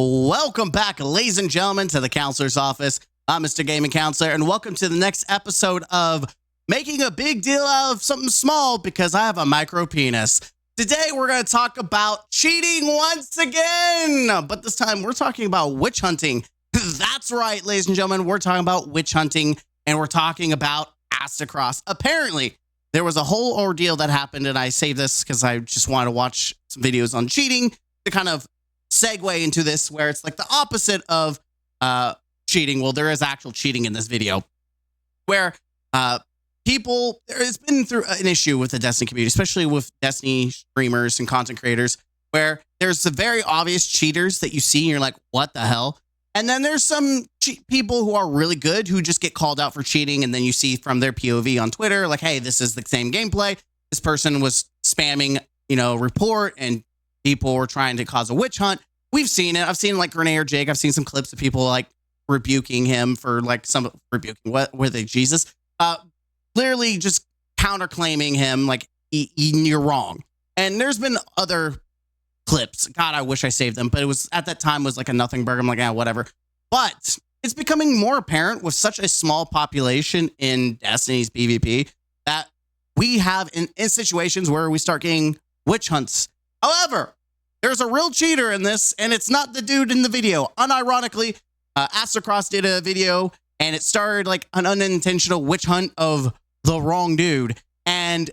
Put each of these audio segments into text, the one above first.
Welcome back, ladies and gentlemen, to the counselor's office. I'm Mr. Gaming Counselor, and welcome to the next episode of making a big deal out of something small because I have a micro penis. Today, we're going to talk about cheating once again, but this time we're talking about witch hunting. That's right, ladies and gentlemen, we're talking about witch hunting, and we're talking about Aztecross. Apparently, there was a whole ordeal that happened, and I saved this because I just wanted to watch some videos on cheating to kind of segue into this, where it's like the opposite of cheating. Well, there is actual cheating in this video, where there's been through an issue with the Destiny community, especially with Destiny streamers and content creators, where there's the very obvious cheaters that you see and you're like, what the hell? And then there's some people who are really good who just get called out for cheating, and then you see from their POV on Twitter, like, hey, this is the same gameplay. This person was spamming, report, and people were trying to cause a witch hunt. We've seen it. I've seen like Grenadier Jake. I've seen some clips of people like rebuking him for like what were they? Jesus. Clearly just counterclaiming him like you're wrong. And there's been other clips. God, I wish I saved them, but it was at that time was like a nothing burger. I'm like, whatever. But it's becoming more apparent with such a small population in Destiny's PvP that we have in situations where we start getting witch hunts. However, there's a real cheater in this, and it's not the dude in the video. Unironically, Aztecross did a video, and it started like an unintentional witch hunt of the wrong dude. And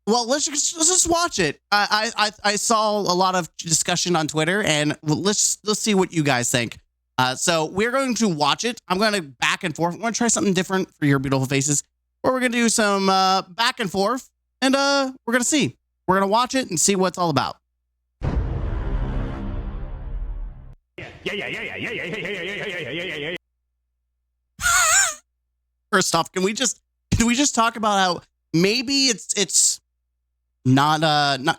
well, let's just watch it. I saw a lot of discussion on Twitter, and let's see what you guys think. So we're going to watch it. I'm going to back and forth. I'm going to try something different for your beautiful faces, where we're going to do some back and forth, and we're going to see. We're going to watch it and see what it's all about. Yeah. First off, can we just talk about how maybe it's not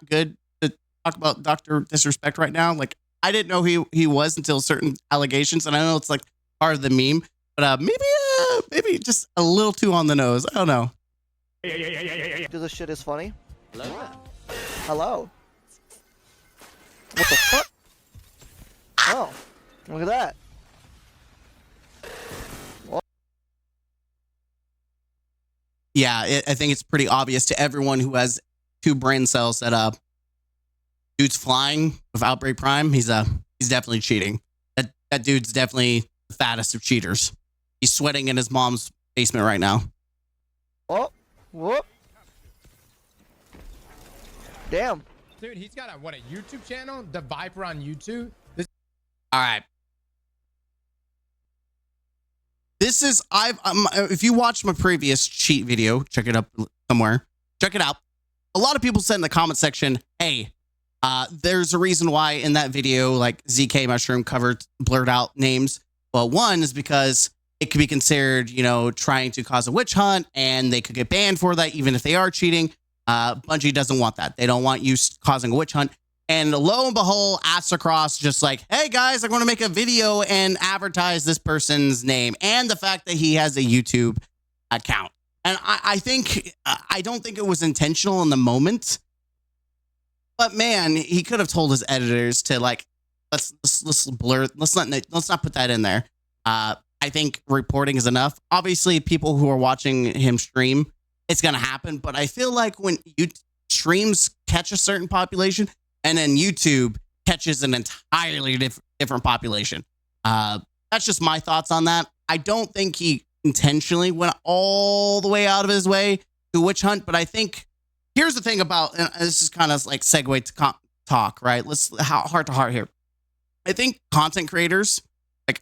good to talk about Dr. Disrespect right now? Like, I didn't know he was until certain allegations, and I know it's like part of the meme, but maybe just a little too on the nose. I don't know. Do this shit is funny. Hello. What the fuck? Oh, look at that. What? Yeah, I think it's pretty obvious to everyone who has two brain cells that dude's flying with Outbreak Prime. He's definitely cheating. That dude's definitely the fattest of cheaters. He's sweating in his mom's basement right now. Oh, whoop. Damn. Dude, he's got a YouTube channel? DuhViper on YouTube? All right. This is if you watched my previous cheat video, check it up somewhere. Check it out. A lot of people said in the comment section, hey, there's a reason why in that video, like ZK Mushroom blurred out names. Well, one is because it could be considered, trying to cause a witch hunt, and they could get banned for that, even if they are cheating. Bungie doesn't want that. They don't want you causing a witch hunt. And lo and behold, Aztecross just like, hey guys, I'm going to make a video and advertise this person's name and the fact that he has a YouTube account. And I don't think it was intentional in the moment, but man, he could have told his editors to like, let's not put that in there. I think reporting is enough. Obviously, people who are watching him stream, it's going to happen. But I feel like when streams catch a certain population, and then YouTube catches an entirely different population. That's just my thoughts on that. I don't think he intentionally went all the way out of his way to witch hunt, but I think here's the thing about, and this is kind of like segue to talk, right? Let's heart to heart here. I think content creators, like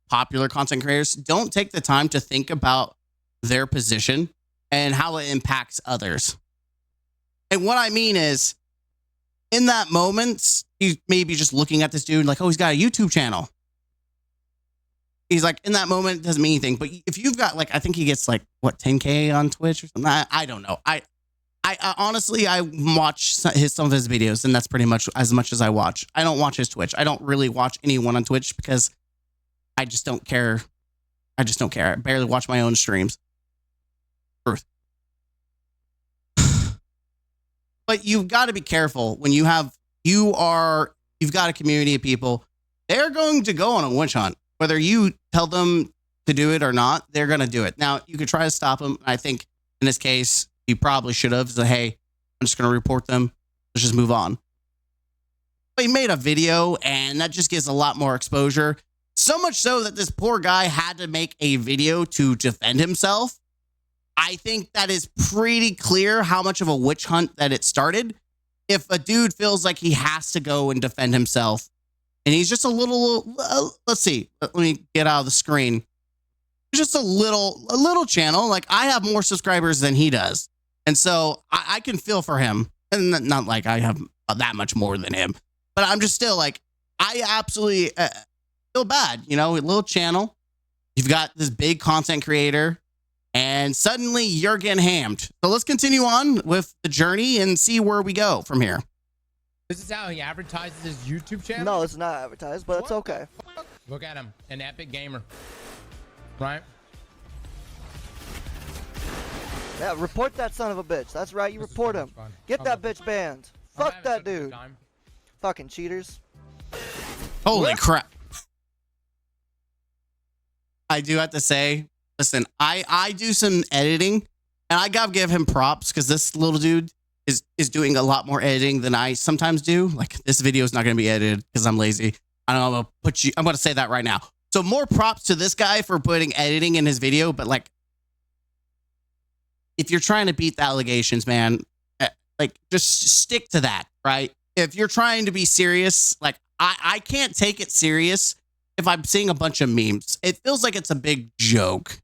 popular content creators, don't take the time to think about their position and how it impacts others. And what I mean is, in that moment, he's maybe just looking at this dude like, oh, he's got a YouTube channel. He's like, in that moment, it doesn't mean anything. But if you've got like, I think he gets like, what, 10K on Twitch or something? I don't know. I honestly, I watch some of his videos, and that's pretty much as I watch. I don't watch his Twitch. I don't really watch anyone on Twitch because I just don't care. I barely watch my own streams. Truth. But you've got to be careful when you've got a community of people they're going to go on a witch hunt. Whether you tell them to do it or not, they're going to do it. Now, you could try to stop them. I think in this case, you probably should have said, hey, I'm just going to report them. Let's just move on. But he made a video, and that just gives a lot more exposure. So much so that this poor guy had to make a video to defend himself. I think that is pretty clear how much of a witch hunt that it started. If a dude feels like he has to go and defend himself, and he's just a little, let's see, let me get out of the screen. Just a little channel. Like, I have more subscribers than he does. And so I can feel for him. And not like I have that much more than him, but I'm just still like, I absolutely feel bad. You know, a little channel. You've got this big content creator, and suddenly you're getting hammed. So let's continue on with the journey and see where we go from here. This is how he advertises his YouTube channel? No, it's not advertised, but it's okay. Look at him, an epic gamer. Right? Yeah, report that son of a bitch. That's right, you report him. Get that bitch banned. Fuck that dude. Fucking cheaters. Holy crap. I do have to say, listen, I do some editing, and I gotta give him props because this little dude is doing a lot more editing than I sometimes do. Like, this video is not going to be edited because I'm lazy. I don't know. I'm going to say that right now. So more props to this guy for putting editing in his video. But like, if you're trying to beat the allegations, man, like, just stick to that, right? If you're trying to be serious, like, I can't take it serious if I'm seeing a bunch of memes. It feels like it's a big joke.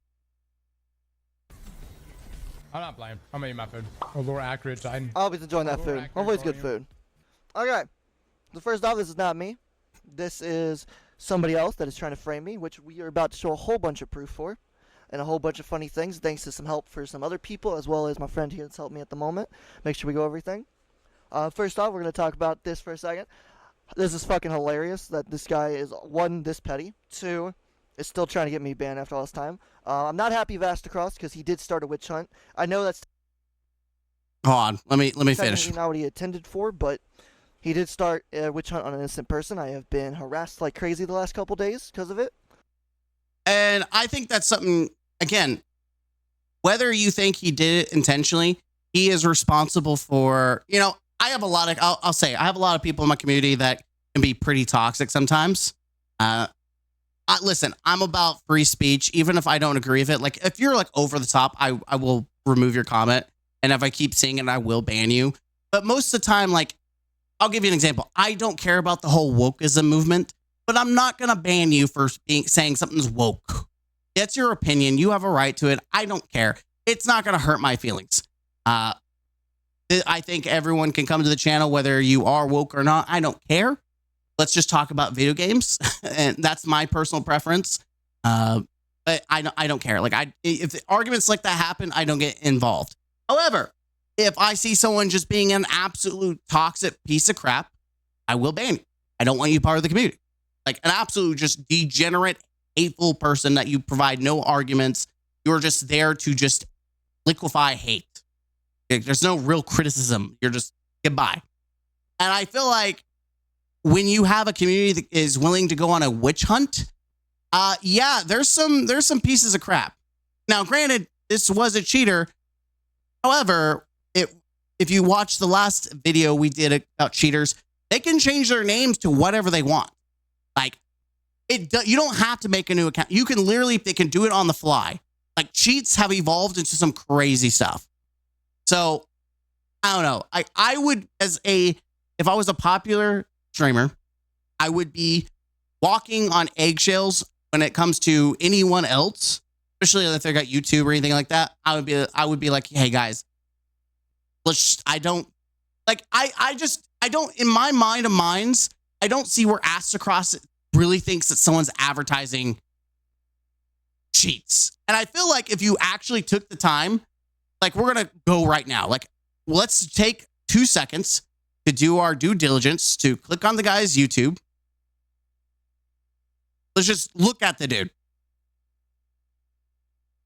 I'm not playing. I'm eating my food. A more accurate side. I'll be enjoying that food. Hopefully it's good food. Okay. So first off, this is not me. This is somebody else that is trying to frame me, which we are about to show a whole bunch of proof for. And a whole bunch of funny things, thanks to some help for some other people, as well as my friend here that's helped me at the moment. Make sure we go over everything. First off, we're going to talk about this for a second. This is fucking hilarious that this guy is, one, this petty. Two, is still trying to get me banned after all this time. I'm not happy with Aztecross because he did start a witch hunt. I know that's... Hold on. Let me finish. Not what he intended for, but he did start a witch hunt on an innocent person. I have been harassed like crazy the last couple days because of it. And I think that's something, again, whether you think he did it intentionally, he is responsible for, you know, I have a lot of, I'll say, I have a lot of people in my community that can be pretty toxic sometimes. Listen, I'm about free speech, even if I don't agree with it. Like, if you're like over the top, I will remove your comment. And if I keep seeing it, I will ban you. But most of the time, like, I'll give you an example. I don't care about the whole wokeism movement, but I'm not going to ban you for saying something's woke. That's your opinion. You have a right to it. I don't care. It's not going to hurt my feelings. I think everyone can come to the channel, whether you are woke or not. I don't care. Let's just talk about video games. And that's my personal preference. But I don't care. Like, if arguments like that happen, I don't get involved. However, if I see someone just being an absolute toxic piece of crap, I will ban you. I don't want you part of the community. Like, an absolute just degenerate, hateful person that you provide no arguments. You're just there to just liquefy hate. There's no real criticism. You're just goodbye. And I feel like when you have a community that is willing to go on a witch hunt, yeah, there's some pieces of crap. Now, granted, this was a cheater. However, if you watch the last video we did about cheaters, they can change their names to whatever they want. Like, you don't have to make a new account. You can literally, they can do it on the fly. Like, cheats have evolved into some crazy stuff. So, I don't know. I would, if I was a popular streamer, I would be walking on eggshells when it comes to anyone else, especially if they got YouTube or anything like that. I would be like, hey guys, I don't, in my mind of minds, I don't see where Aztecross really thinks that someone's advertising cheats. And I feel like if you actually took the time, like, we're going to go right now. Like, let's take 2 seconds to do our due diligence, to click on the guy's YouTube. Let's just look at the dude.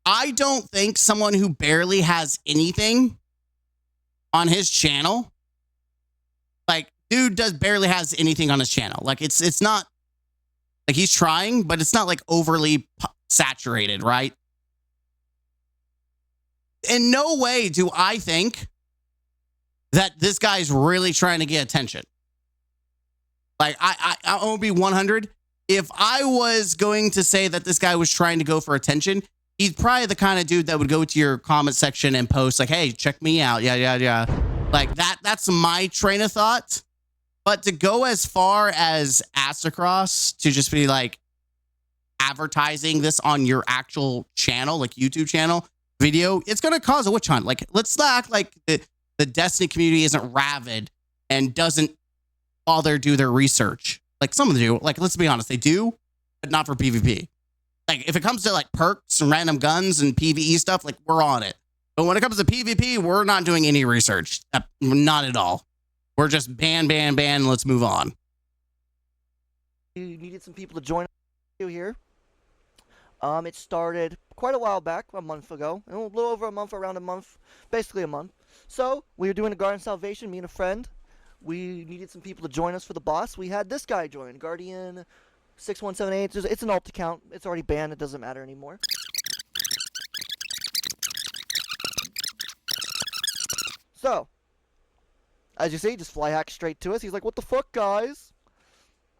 I don't think someone who barely has anything on his channel, like, dude barely has anything on his channel. Like, it's not Like he's trying, but it's not like overly saturated, right? In no way do I think that this guy's really trying to get attention. Like I won't be 100. If I was going to say that this guy was trying to go for attention, he's probably the kind of dude that would go to your comment section and post like, hey, check me out. Yeah. Like that's my train of thought. But to go as far as Aztecross to just be like advertising this on your actual channel, like YouTube channel video, it's going to cause a witch hunt. Like, let's not act like the Destiny community isn't rabid and doesn't bother do their research. Like some of them do. Like, let's be honest, they do, but not for PvP. Like if it comes to like perks and random guns and PvE stuff, like we're on it. But when it comes to PvP, we're not doing any research. Not at all. We're just ban, let's move on. You needed some people to join you here. It started quite a while back, a month ago. A little over a month, around a month. Basically a month. So, we were doing a Guardian Salvation, me and a friend. We needed some people to join us for the boss. We had this guy join, Guardian 6178. It's an alt account. It's already banned. It doesn't matter anymore. So, as you see, just fly hack straight to us. He's like, what the fuck, guys?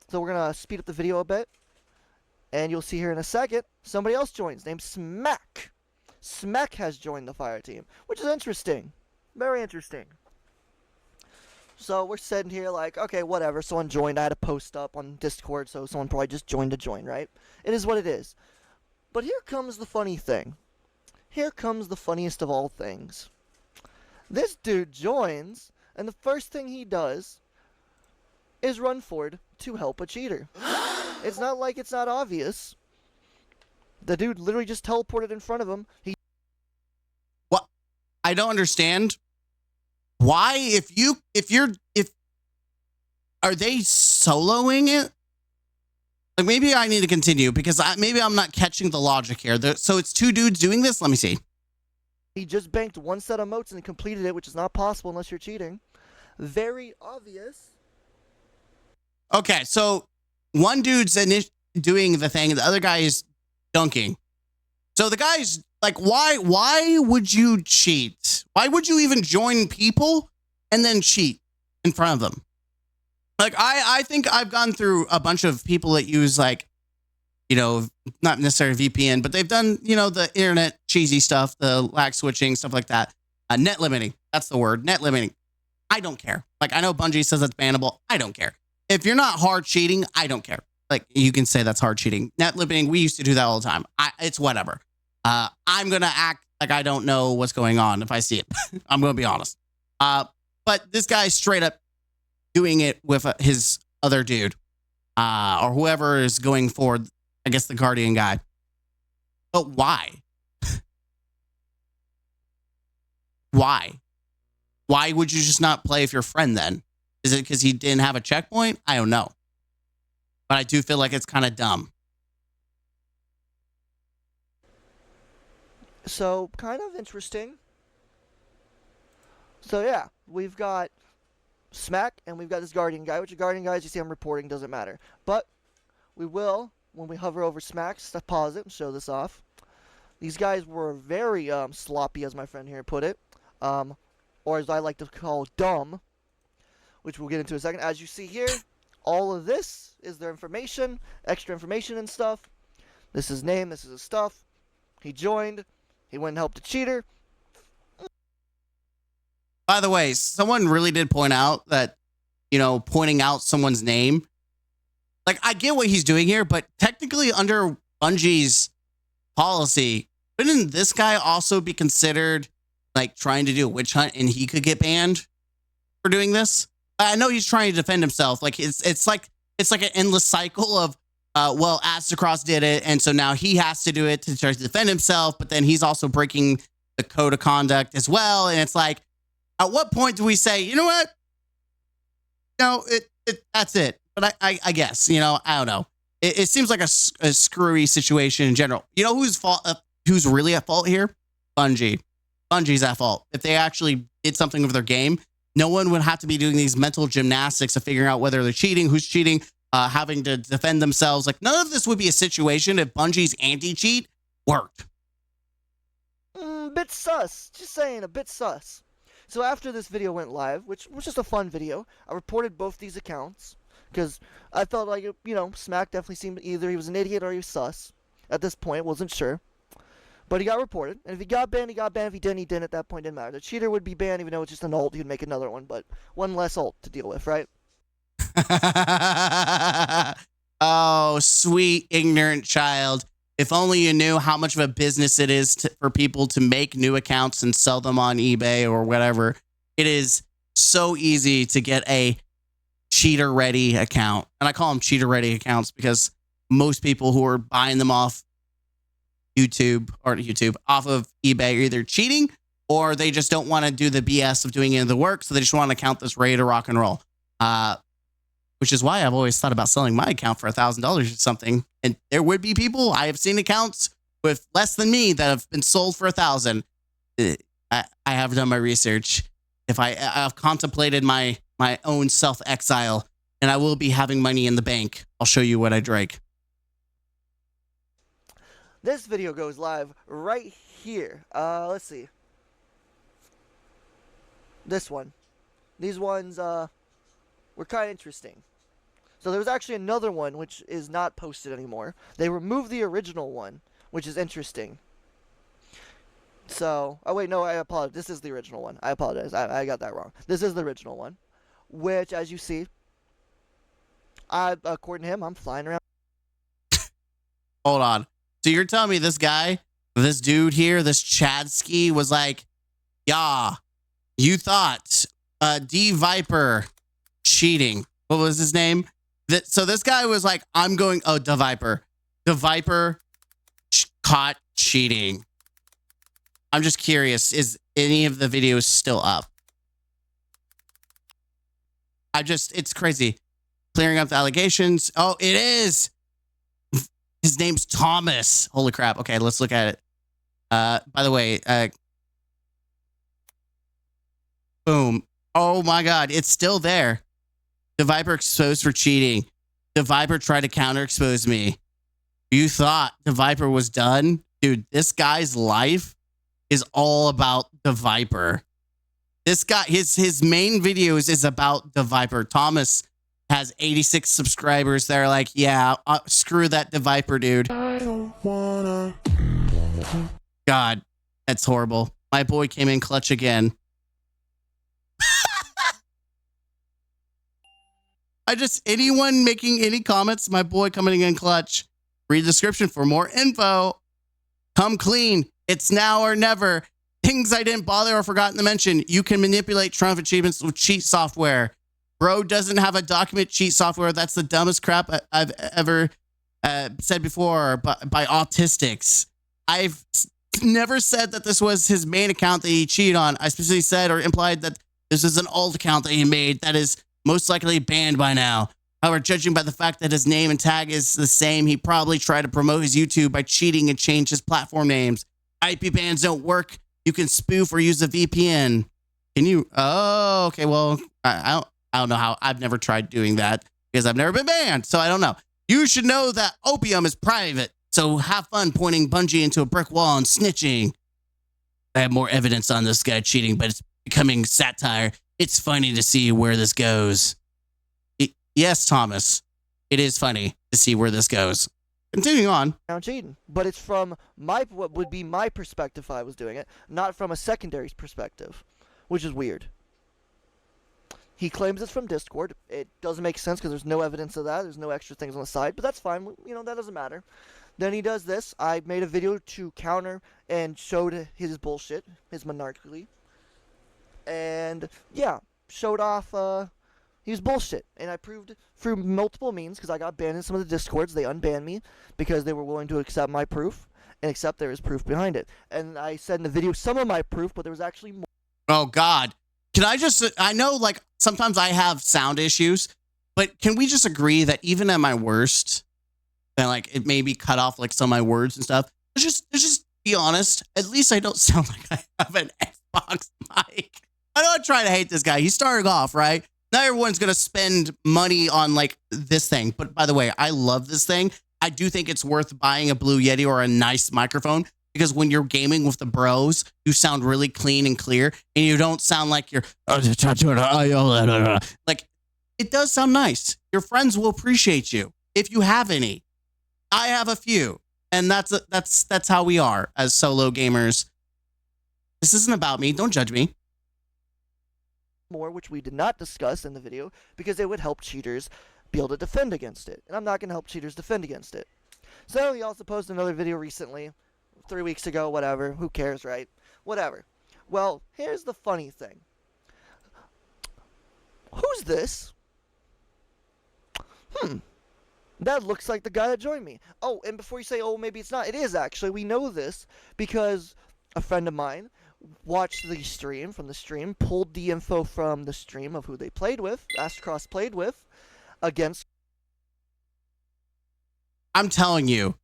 So we're going to speed up the video a bit. And you'll see here in a second, somebody else joins, named Smack. Smack has joined the fire team, which is interesting. Very interesting. So we're sitting here like, okay, whatever. Someone joined. I had a post up on Discord, so someone probably just joined to join, right? It is what it is. But here comes the funny thing. Here comes the funniest of all things. This dude joins, and the first thing he does is run forward to help a cheater. It's not like it's not obvious. The dude literally just teleported in front of him. What? I don't understand. Why, if are they soloing it? Like maybe I need to continue because maybe I'm not catching the logic here. So it's two dudes doing this. Let me see. He just banked one set of motes and completed it, which is not possible unless you're cheating. Very obvious. Okay, so one dude's doing the thing, the other guy is dunking. So the guy's like, why would you cheat? Why would you even join people and then cheat in front of them? Like, I think I've gone through a bunch of people that use like, you know, not necessarily VPN, but they've done, you know, the internet cheesy stuff, the lag switching, stuff like that. Net limiting. That's the word. Net limiting. I don't care. Like, I know Bungie says that's bannable. I don't care. If you're not hard cheating, I don't care. Like, you can say that's hard cheating. Net limiting, we used to do that all the time. It's whatever. I'm going to act like I don't know what's going on if I see it. I'm going to be honest. But this guy's straight up doing it with his other dude. Or whoever is going forward. I guess the Guardian guy. But why? Why? Why would you just not play with your friend then? Is it because he didn't have a checkpoint? I don't know. But I do feel like it's kind of dumb. So, kind of interesting. So, yeah, we've got Smack and we've got this Guardian guy, which the Guardian guy, as you see I'm reporting, doesn't matter. But we will, when we hover over Smack, pause it and show this off. These guys were very sloppy, as my friend here put it. Or as I like to call, dumb. Which we'll get into in a second. As you see here, all of this is their information, extra information and stuff. This is his name, this is his stuff. He joined. He went and helped a cheater. By the way, someone really did point out that, you know, pointing out someone's name. Like, I get what he's doing here, but technically under Bungie's policy, wouldn't this guy also be considered like trying to do a witch hunt and he could get banned for doing this? I know he's trying to defend himself. Like it's like an endless cycle of, well, Aztecross did it, and so now he has to do it to try to defend himself. But then he's also breaking the code of conduct as well. And it's like, at what point do we say, you know what? No, that's it. But I guess, you know, I don't know. It seems like a screwy situation in general. You know who's really at fault here? Bungie. Bungie's at fault. If they actually did something with their game, no one would have to be doing these mental gymnastics of figuring out whether they're cheating, who's cheating, having to defend themselves. Like, none of this would be a situation if Bungie's anti-cheat worked. Bit sus. Just saying, a bit sus. So after this video went live, which was just a fun video, I reported both these accounts because I felt like, Smack definitely seemed either he was an idiot or he was sus. At this point, wasn't sure. But he got reported, and if he got banned, he got banned. If he didn't, he didn't. At that point, didn't matter. The cheater would be banned, even though it's just an ult. He would make another one, but one less ult to deal with, right? Oh, sweet, ignorant child. If only you knew how much of a business it is for people to make new accounts and sell them on eBay or whatever. It is so easy to get a cheater-ready account. And I call them cheater-ready accounts because most people who are buying them off off of eBay are either cheating or they just don't want to do the BS of doing any of the work. So they just want an account that's ready to rock and roll. Which is why I've always thought about selling my account for $1,000 or something. And there would be people, I have seen accounts with less than me that have been sold for $1,000. I have done my research. If I've contemplated my own self-exile, and I will be having money in the bank. I'll show you what I drank. This video goes live right here. Let's see. This one. These ones were kind of interesting. So there was actually another one which is not posted anymore. They removed the original one, which is interesting. So, oh wait, no, I apologize. This is the original one. I apologize. I got that wrong. This is the original one, which, as you see, according to him, I'm flying around. Hold on. So you're telling me this guy, this dude here, this Chadsky was like, yeah, you thought DuhViper cheating. What was his name? So this guy was like, I'm going, oh, DuhViper. DuhViper caught cheating. I'm just curious, is any of the videos still up? It's crazy. Clearing up the allegations. Oh, it is. His name's Thomas. Holy crap. Okay, let's look at it. By the way, boom. Oh my God, it's still there. DuhViper exposed for cheating. DuhViper tried to counter-expose me. You thought DuhViper was done? Dude, this guy's life is all about DuhViper. This guy, his main videos is about DuhViper. Thomas has 86 subscribers that are like, yeah, screw that DuhViper, dude. I don't wanna. God, that's horrible. My boy came in clutch again. Anyone making any comments, my boy coming in clutch. Read the description for more info. Come clean. It's now or never. Things I didn't bother or forgotten to mention. You can manipulate Triumph achievements with cheat software. Bro doesn't have a document cheat software. That's the dumbest crap I've ever said before by autistics. I've never said that this was his main account that he cheated on. I specifically said or implied that this is an alt account that he made that is most likely banned by now. However, judging by the fact that his name and tag is the same, he probably tried to promote his YouTube by cheating and change his platform names. IP bans don't work. You can spoof or use a VPN. Can you? Oh, okay. Well, I don't know how. I've never tried doing that because I've never been banned. So I don't know. You should know that opium is private. So have fun pointing Bungie into a brick wall and snitching. I have more evidence on this guy cheating, but it's becoming satire. It's funny to see where this goes. Yes, Thomas. It is funny to see where this goes. Continuing on. Cheating, but it's from what would be my perspective if I was doing it, not from a secondary perspective, which is weird. He claims it's from Discord. It doesn't make sense because there's no evidence of that. There's no extra things on the side, but that's fine. That doesn't matter. Then he does this. I made a video to counter and showed his bullshit, his monarchy. And yeah, showed off he was bullshit. And I proved through multiple means, because I got banned in some of the Discords. They unbanned me because they were willing to accept my proof and accept there is proof behind it. And I said in the video some of my proof, but there was actually more. Oh God. I know like sometimes I have sound issues, but can we just agree that even at my worst, that like it may be cut off like some of my words and stuff? Let's just be honest. At least I don't sound like I have an Xbox mic. I don't try to hate this guy. He started off, right? Not everyone's going to spend money on like this thing. But by the way, I love this thing. I do think it's worth buying a Blue Yeti or a nice microphone because when you're gaming with the bros, you sound really clean and clear and you don't sound like you're like it does sound nice. Your friends will appreciate you if you have any. I have a few, and that's how we are as solo gamers. This isn't about me. Don't judge me. More, which we did not discuss in the video because it would help cheaters be able to defend against it. And I'm not going to help cheaters defend against it. So he also posted another video recently, 3 weeks ago, whatever. Who cares, right? Whatever. Well, here's the funny thing. Who's this? That looks like the guy that joined me. Oh, and before you say, oh, maybe it's not, it is actually. We know this because a friend of mine watched the stream from the stream, pulled the info from the stream of who they played with, Aztecross played with, against. I'm telling you,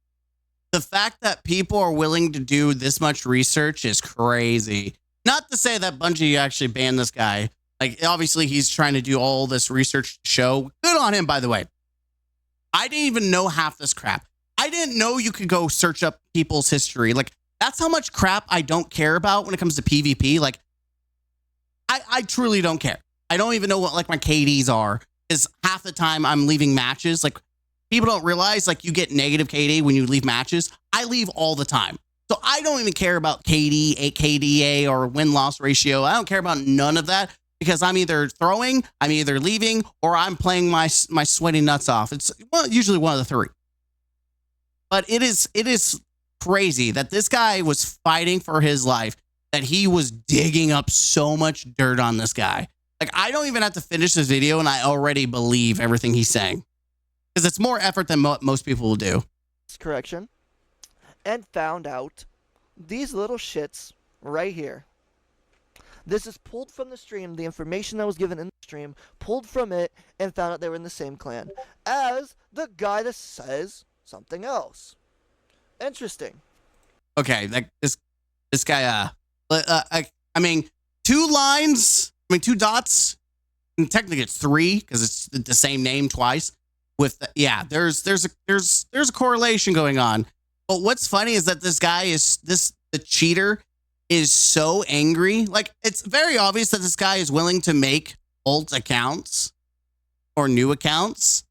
the fact that people are willing to do this much research is crazy. Not to say that Bungie actually banned this guy. Like, obviously, he's trying to do all this research show. Good on him, by the way. I didn't even know half this crap. I didn't know you could go search up people's history. Like, that's how much crap I don't care about when it comes to PvP. Like, I truly don't care. I don't even know what, like, my KDs are. Because half the time I'm leaving matches. Like, people don't realize, like, you get negative KD when you leave matches. I leave all the time. So I don't even care about KD, KDA, or win-loss ratio. I don't care about none of that. Because I'm either throwing, I'm either leaving, or I'm playing my sweaty nuts off. It's usually one of the three. But it is crazy that this guy was fighting for his life, that he was digging up so much dirt on this guy. Like, I don't even have to finish this video, and I already believe everything he's saying. Because it's more effort than most people will do. Correction. And found out these little shits right here. This is pulled from the stream, the information that was given in the stream, pulled from it, and found out they were in the same clan as the guy that says something else. Interesting. Okay, like this guy, I mean, 2 lines, I mean, 2 dots, and technically it's 3, because it's the same name twice. With yeah, there's a correlation going on. But what's funny is that this guy the cheater is so angry. Like, it's very obvious that this guy is willing to make alt accounts or new accounts.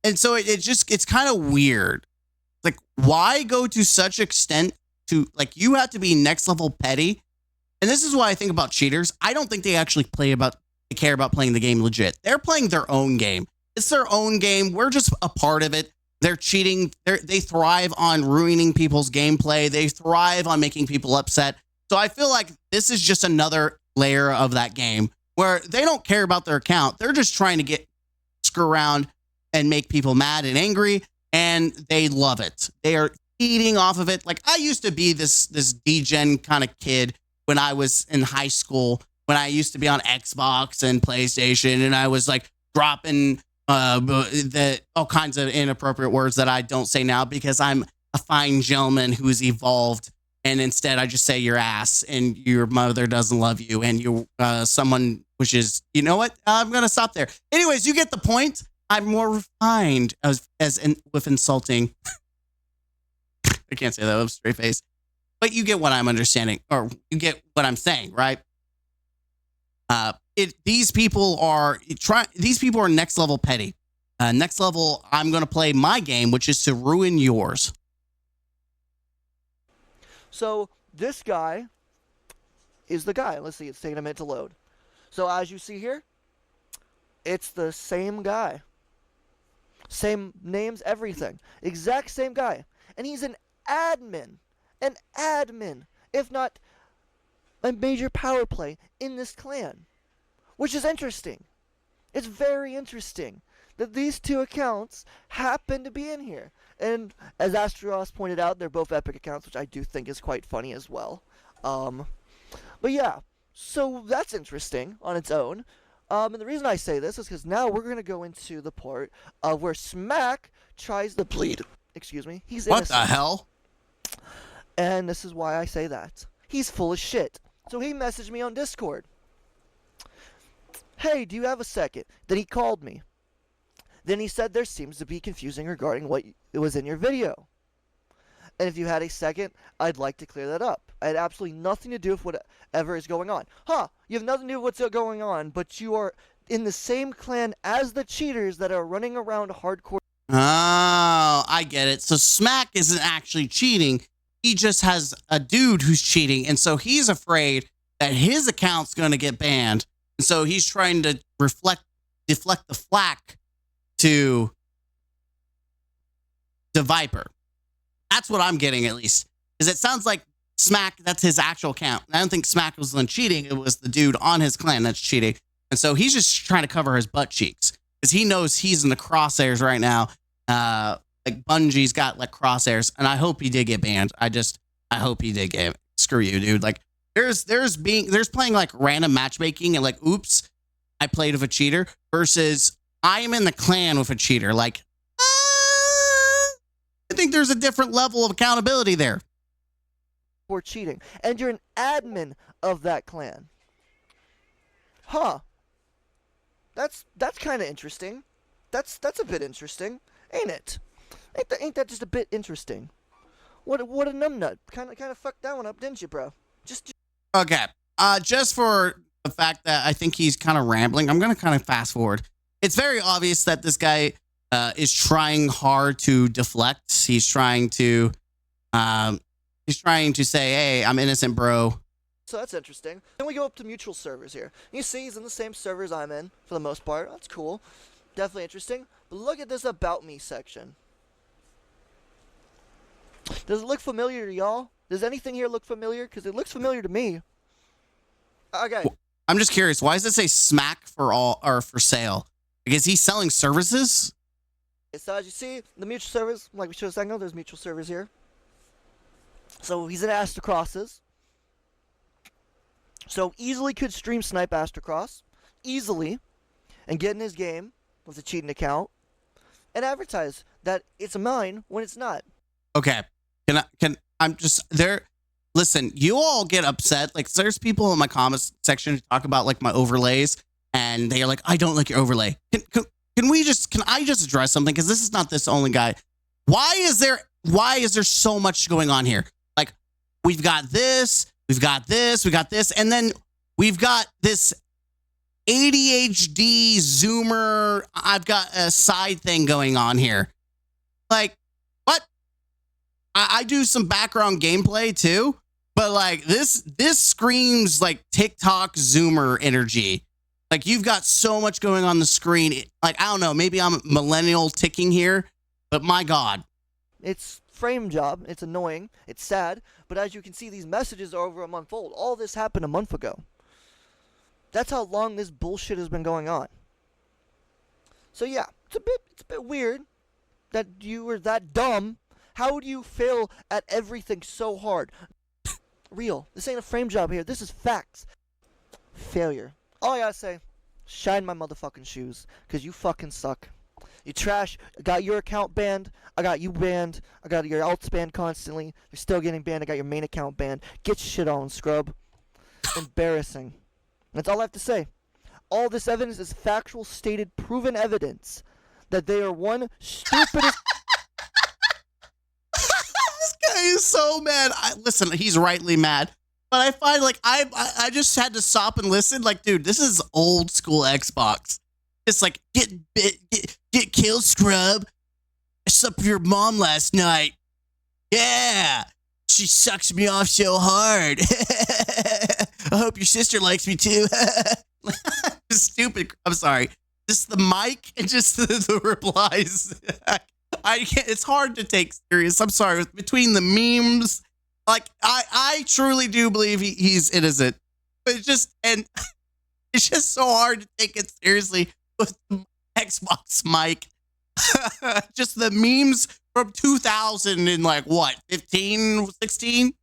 And so it's kind of weird. Like, why go to such extent to, like, you have to be next level petty. And this is why I think about cheaters. I don't think they actually care about playing the game legit. They're playing their own game. It's their own game. We're just a part of it. They're cheating. They thrive on ruining people's gameplay. They thrive on making people upset. So I feel like this is just another layer of that game where they don't care about their account. They're just trying to screw around and make people mad and angry, and they love it. They are feeding off of it. Like, I used to be this degen kind of kid when I was in high school, when I used to be on Xbox and PlayStation, and I was like dropping all kinds of inappropriate words that I don't say now because I'm a fine gentleman who's evolved. And instead, I just say your ass and your mother doesn't love you and you someone which is, you know what? I'm going to stop there. Anyways, you get the point. I'm more refined with insulting. I can't say that with a straight face. But you get what I'm understanding, or you get what I'm saying, right? These people are next level petty. Next level, I'm going to play my game, which is to ruin yours. So this guy is the guy. Let's see, it's taking a minute to load. So as you see here, it's the same guy. Same names, everything. Exact same guy. And he's an admin. An admin. If not a major power play in this clan. Which is interesting. It's very interesting that these 2 accounts happen to be in here. And as Aztecross pointed out, they're both epic accounts, which I do think is quite funny as well. But yeah, so that's interesting on its own. And the reason I say this is because now we're going to go into the part of where Smack tries to plead. Excuse me. He's innocent. What the hell? And this is why I say that. He's full of shit. So he messaged me on Discord. hey, do you have a second? Then he called me. Then he said there seems to be confusing regarding what was in your video. And if you had a second, I'd like to clear that up. I had absolutely nothing to do with whatever is going on. Huh, you have nothing to do with what's going on, but you are in the same clan as the cheaters that are running around hardcore. Oh, I get it. So Smack isn't actually cheating. He just has a dude who's cheating. And so he's afraid that his account's going to get banned. And so he's trying to deflect the flack to DuhViper. That's what I'm getting, at least. Because it sounds like Smack, that's his actual account. I don't think Smack was the one cheating. It was the dude on his clan that's cheating. And so he's just trying to cover his butt cheeks. Because he knows he's in the crosshairs right now. Like Bungie's got like crosshairs. And I hope he did get banned. I hope he did get, screw you, dude. Like there's playing like random matchmaking and like, oops, I played with a cheater versus I am in the clan with a cheater. Like, I think there's a different level of accountability there. For cheating. And you're an admin of that clan. Huh. That's kind of interesting. That's a bit interesting, ain't it? Ain't that just a bit interesting? What a numbnut. Kind of fucked that one up, didn't you, bro? Just Okay. Just for the fact that I think he's kind of rambling, I'm going to kind of fast forward. It's very obvious that this guy is trying hard to deflect. He's trying to say, hey, I'm innocent, bro. So that's interesting. Then we go up to mutual servers here. You see he's in the same servers I'm in, for the most part. That's cool. Definitely interesting. But look at this About Me section. Does it look familiar to y'all? Does anything here look familiar? Because it looks familiar to me. Okay. I'm just curious. Why does it say Smack for all or for sale? Because he's selling services? So as you see, the mutual servers, like we showed a second ago, there's mutual servers here. So he's in Aztecrosses. So easily could stream snipe Aztecross. Easily. And get in his game with a cheating account. And advertise that it's mine when it's not. Okay. I'm just there. Listen, you all get upset. Like there's people in my comments section who talk about like my overlays. And they're like, I don't like your overlay. Can I just address something? Because this is not this only guy. Why is there so much going on here? Like, we've got this, we got this, and then we've got this ADHD zoomer. I've got a side thing going on here. Like, what? I do some background gameplay too, but like this screams like TikTok zoomer energy. Like, you've got so much going on the screen. Like, I don't know, maybe I'm millennial ticking here, but my God. It's frame job. It's annoying. It's sad. But as you can see, these messages are over a month old. All this happened a month ago. That's how long this bullshit has been going on. So yeah, it's a bit weird that you were that dumb. How do you fail at everything so hard? Real. This ain't a frame job here. This is facts. Failure. All I gotta say, shine my motherfucking shoes, because you fucking suck. You trash. I got your account banned. I got you banned. I got your alts banned constantly. You're still getting banned. I got your main account banned. Get your shit on, scrub. Embarrassing. That's all I have to say. All this evidence is factual, stated, proven evidence that they are one stupidest. This guy is so mad. Listen, he's rightly mad. But I find like I just had to stop and listen. Like, dude, this is old school Xbox. It's like get killed, scrub. I slept with your mom last night. Yeah, she sucks me off so hard. I hope your sister likes me too. Stupid. I'm sorry. Just the mic and just the replies. I can't. It's hard to take serious. I'm sorry. Between the memes. Like, I truly do believe he's innocent. But it's just so hard to take it seriously with the Xbox mic. Just the memes from 2000 and like, what, 15, 16?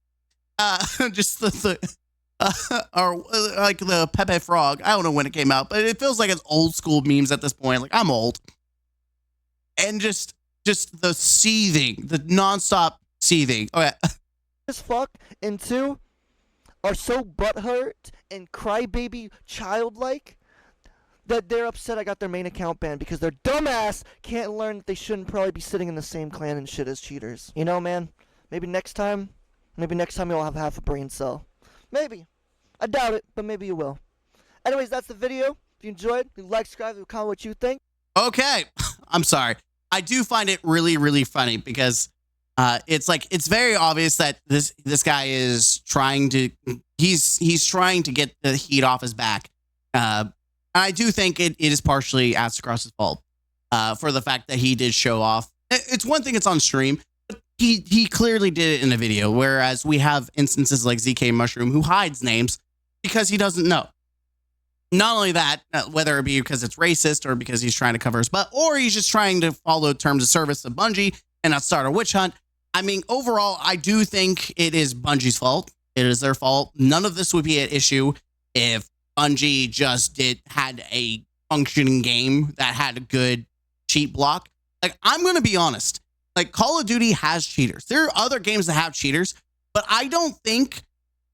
Just or like the Pepe Frog. I don't know when it came out, but it feels like it's old school memes at this point. Like, I'm old. And just the seething, the nonstop seething. Okay. As fuck, and two, are so butthurt and crybaby childlike that they're upset I got their main account banned because their dumbass can't learn that they shouldn't probably be sitting in the same clan and shit as cheaters. You know, man? Maybe next time you'll have half a brain cell. Maybe. I doubt it, but maybe you will. Anyways, that's the video. If you enjoyed, like, subscribe, leave a comment what you think. Okay. I'm sorry. I do find it really, really funny because it's very obvious that this guy is trying to he's trying to get the heat off his back. I do think it is partially Aztecross's fault for the fact that he did show off. It's one thing it's on stream, but he clearly did it in a video, whereas we have instances like ZK Mushroom who hides names because he doesn't know. Not only that, whether it be because it's racist or because he's trying to cover his butt, or he's just trying to follow terms of service of Bungie and not start a witch hunt. I mean, overall, I do think it is Bungie's fault. It is their fault. None of this would be an issue if Bungie just had a functioning game that had a good cheat block. Like, I'm going to be honest. Like, Call of Duty has cheaters. There are other games that have cheaters, but I don't think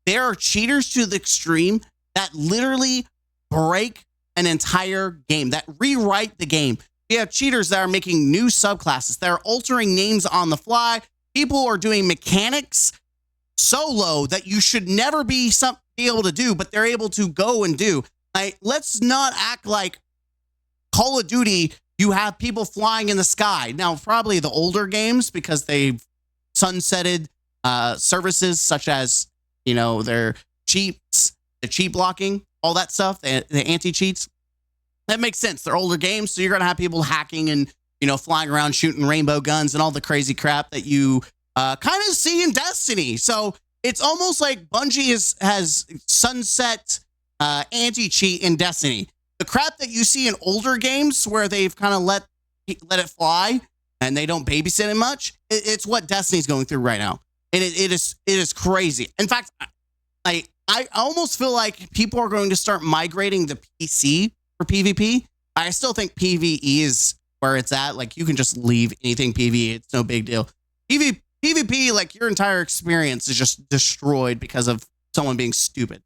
there are cheaters to the extreme that literally break an entire game, that rewrite the game. We have cheaters that are making new subclasses, that are altering names on the fly. People are doing mechanics so low that you should never be able to do, but they're able to go and do. Like, let's not act like Call of Duty, you have people flying in the sky. Now, probably the older games, because they've sunsetted services such as, you know, their cheats, the cheat blocking, all that stuff, the anti-cheats. That makes sense. They're older games, so you're going to have people hacking and, you know, flying around shooting rainbow guns and all the crazy crap that you kind of see in Destiny. So it's almost like Bungie has sunset anti-cheat in Destiny. The crap that you see in older games where they've kind of let it fly and they don't babysit it much, it's what Destiny's going through right now. And it is crazy. In fact, I almost feel like people are going to start migrating the PC for PvP. I still think PvE is where it's at. Like, you can just leave anything PvE. It's no big deal. PvP, like, your entire experience is just destroyed because of someone being stupid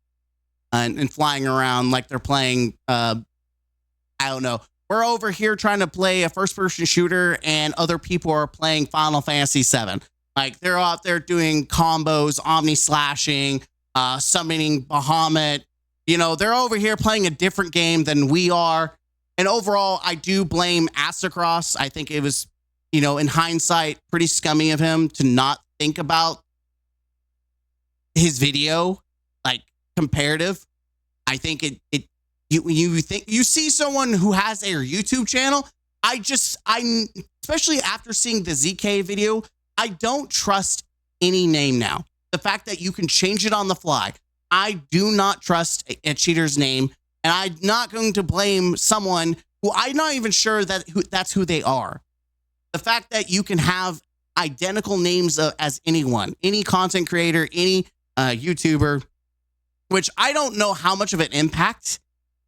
and flying around like they're playing, I don't know. We're over here trying to play a first-person shooter and other people are playing Final Fantasy VII. Like, they're out there doing combos, omni-slashing, summoning Bahamut. You know, they're over here playing a different game than we are. And overall, I do blame Aztecross. I think it was, you know, in hindsight, pretty scummy of him to not think about his video, like, comparative. I think you think you see someone who has a YouTube channel. I especially after seeing the ZK video, I don't trust any name now. The fact that you can change it on the fly. I do not trust a cheater's name, and I'm not going to blame someone who I'm not even sure that's who they are. The fact that you can have identical names as anyone, any content creator, any YouTuber, which I don't know how much of an impact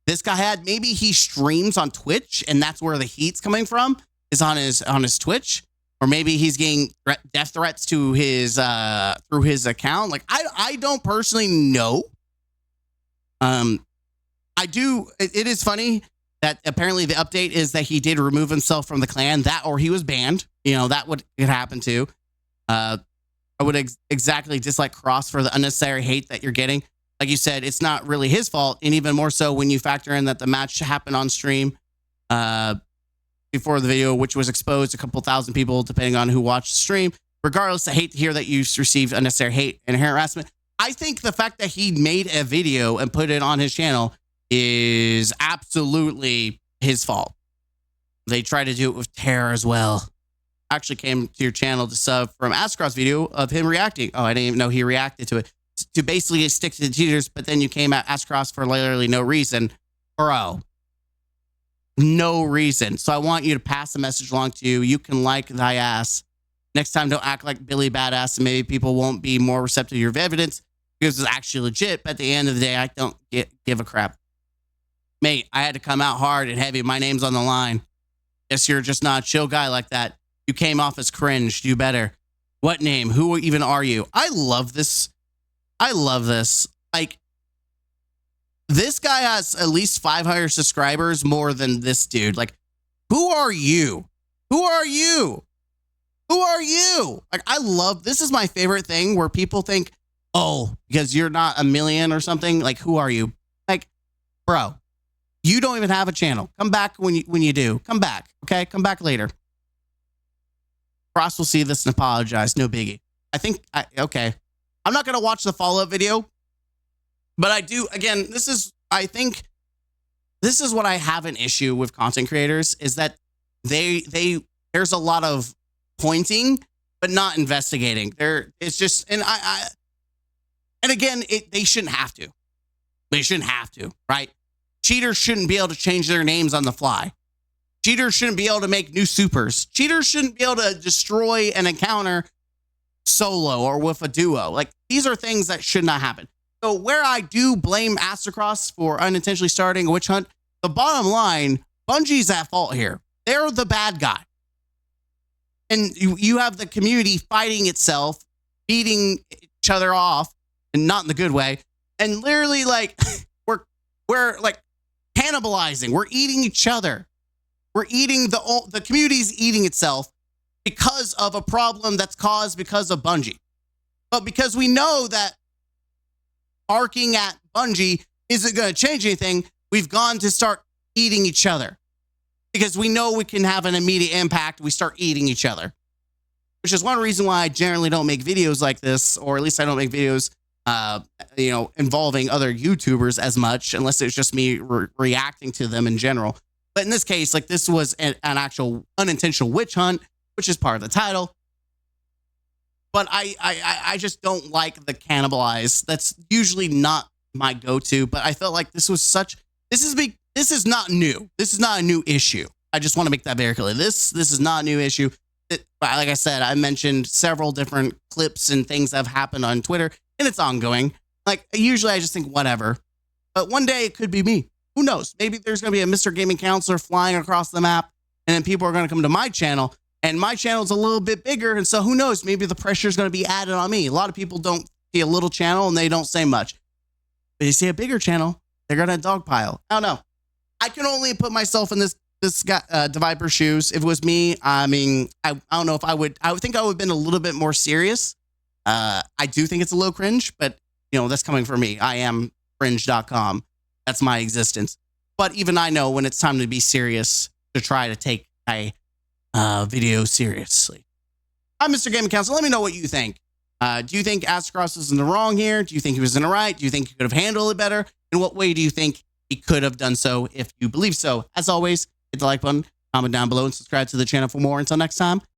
this guy had. Maybe he streams on Twitch, and that's where the heat's coming from, is on his Twitch. Or maybe he's getting death threats to his through his account. Like, I don't personally know. I do. It is funny that apparently the update is that he did remove himself from the clan, that or he was banned. You know, that would happen too. I would exactly dislike Cross for the unnecessary hate that you're getting. Like you said, it's not really his fault, and even more so when you factor in that the match happened on stream. Before the video, which was exposed to a couple thousand people, depending on who watched the stream. Regardless, I hate to hear that you received unnecessary hate and harassment. I think the fact that he made a video and put it on his channel is absolutely his fault. They tried to do it with terror as well. Actually came to your channel to sub from Aztecross video of him reacting. Oh, I didn't even know he reacted to it. To basically stick to the cheaters, but then you came at Aztecross for literally no reason. Bro. No reason. So I want you to pass the message along to you. You can like thy ass. Next time, don't act like Billy Badass, and maybe people won't be more receptive to your evidence because it's actually legit. But at the end of the day, I don't give a crap. Mate, I had to come out hard and heavy. My name's on the line. Guess you're just not a chill guy like that. You came off as cringe. Do better. What name? Who even are you? I love this. I love this. Like, This guy has at least 500 subscribers more than this dude. Like, who are you? Who are you? Who are you? Like, I love, this is my favorite thing where people think, oh, because you're not a million or something. Like, who are you? Like, bro, you don't even have a channel. Come back when you do. Come back. Okay. Come back later. Cross will see this and apologize. No biggie. Okay. I'm not going to watch the follow-up video, but I do, again, I think this is what I have an issue with content creators is that there's a lot of pointing, but not investigating. It's just, and again, they shouldn't have to. They shouldn't have to, right? Cheaters shouldn't be able to change their names on the fly. Cheaters shouldn't be able to make new supers. Cheaters shouldn't be able to destroy an encounter solo or with a duo. Like, these are things that should not happen. So where I do blame Aztecross for unintentionally starting a witch hunt, the bottom line, Bungie's at fault here. They're the bad guy. And you have the community fighting itself, beating each other off, and not in the good way. And literally, like, we're like cannibalizing. We're eating each other. We're eating the community's eating itself because of a problem that's caused because of Bungie. But because we know that barking at Bungie isn't going to change anything, we've gone to start eating each other. Because we know we can have an immediate impact, we start eating each other. Which is one reason why I generally don't make videos like this, or at least I don't make videos involving other YouTubers as much, unless it's just me reacting to them in general. But in this case, like, this was an actual unintentional witch hunt, which is part of the title. But I just don't like the cannibalize. That's usually not my go-to, but I felt like this is not new. This is not a new issue. I just want to make that very clear. This is not a new issue. Like I said, I mentioned several different clips and things that have happened on Twitter, and it's ongoing. Like, usually I just think whatever. But one day it could be me. Who knows? Maybe there's going to be a Mr. Gaming Counselor flying across the map, and then people are going to come to my channel, and my channel is a little bit bigger, and so who knows? Maybe the pressure is going to be added on me. A lot of people don't see a little channel, and they don't say much. But you see a bigger channel, they're going to dogpile. I don't know. I can only put myself in this guy, DuhViper shoes. If it was me, I mean, I don't know if I would think I would have been a little bit more serious. I do think it's a little cringe, but, that's coming from me. I am cringe.com. That's my existence. But even I know when it's time to be serious, to try to take my video seriously. I'm Mr. Gaming Counsel. Let me know what you think. Do you think Aztecross is in the wrong here? Do you think he was in the right? Do you think he could have handled it better? In what way do you think he could have done so if you believe so? As always, hit the like button, comment down below, and subscribe to the channel for more. Until next time,